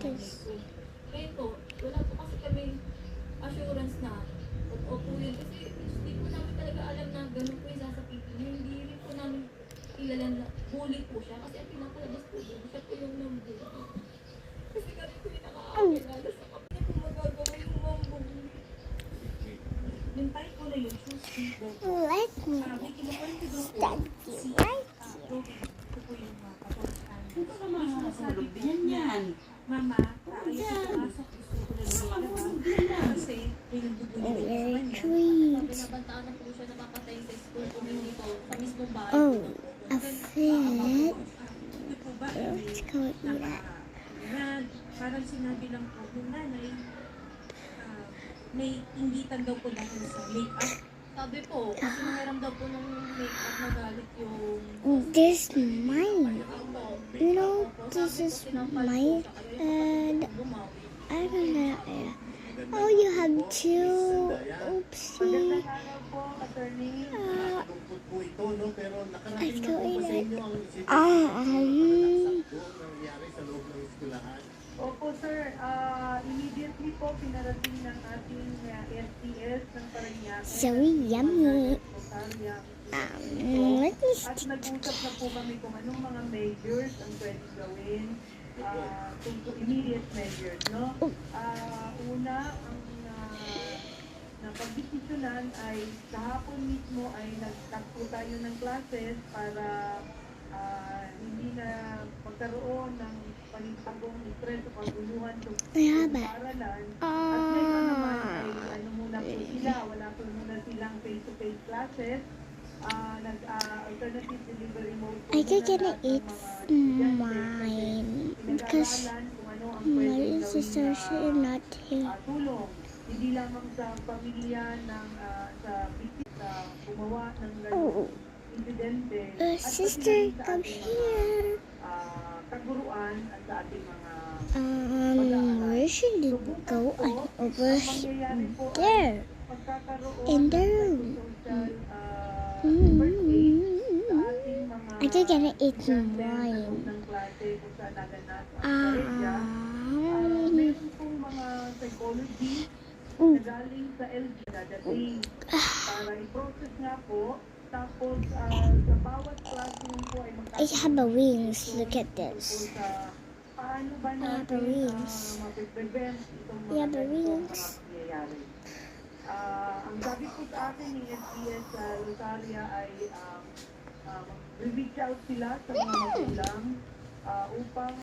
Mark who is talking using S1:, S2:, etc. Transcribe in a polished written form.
S1: this.
S2: Ngayon po, wala po kasi kami assurance na opo yun. Kasi hindi po namin talaga alam na ganun po yung sasakipin niya. Hindi rin po namin kilala na bully po siya. Kasi ang pinapalabas po doon, siya po yung nambully. Kasi kami po yung nakakakilala sa kapatid kung magagawa yung mambully. Yung type ko na yun, shoes.
S1: Let me
S2: May kinukulit ko doon po.
S1: study right here.
S2: Ito po yung kapatid.
S3: Ito ka mga sabi yan.
S2: Mama, ayaw ko pumasok. Gusto ko na lang. Kasi,
S1: Oh, there are trees.
S2: binabantaan na po siya napapatay sa school kung hindi po sa mismong bahay.
S1: Oh, a fit.
S2: Ito po ba?
S1: Let's go eat that.
S2: Yan, parang sinabi lang po yung nanay, may inggitan daw po dahil sa make-up. Sabi po, kasi meron daw po ng make-up na galit yung...
S1: This is mine. You know, this is mine. And I don't know. Oh, you have two. Oopsie. Let's go eat it.
S4: Opo sir, immediately po pinarating ng ating STS ng Parañaque.
S1: So yummy. Let me
S4: At nag-usap na po kami kung anong mga measures ang pwedeng gawin, immediate measures, no? Una, ang napagdesisyonan ay kahapon mismo ay nagtakpo tayo ng classes para hindi na magkaroon ng pagintagong stress o paguluhan sa paaralan. At ngayon naman ay muna po sila, wala po muna silang face-to-face classes. Alternative delivery mode po
S1: I
S4: muna
S1: could gonna
S4: lahat ng
S1: eat
S4: mga estudyante.
S1: mine because
S4: Pinag-aaralan kung ano ang
S1: my
S4: pwedeng
S1: sister
S4: gawing
S1: should not here.
S4: tulong. Hindi lamang sa pamilya ng sa bisit na gumawa ng ganung insidente. At pati
S1: Sister,
S4: na rin sa
S1: come
S4: ating
S1: here.
S4: kaguruan at sa ating mga
S1: Where should it go? Over
S4: mangyayari po ay
S1: there.
S4: pagkakaroon
S1: In the
S4: ng
S1: room.
S4: social first aid sa ating mga
S1: I could gonna eat
S4: estudyante sa
S1: mine.
S4: loob ng klase kung saan naganap ang parehya. Meron pong mga psychology na galing sa LG dadating para i-process nga po. Tapos sa bawat classroom po ay
S1: I have a wings. Look at this.
S4: sa paano ba
S1: I have a
S4: natin
S1: wings.
S4: mapiprevent itong
S1: I have
S4: mga
S1: a
S4: ganitong
S1: wings.
S4: mga pangyayari. Ang sabi po sa akin ni SBS Rosaria ay reach out sila sa mga magulang upang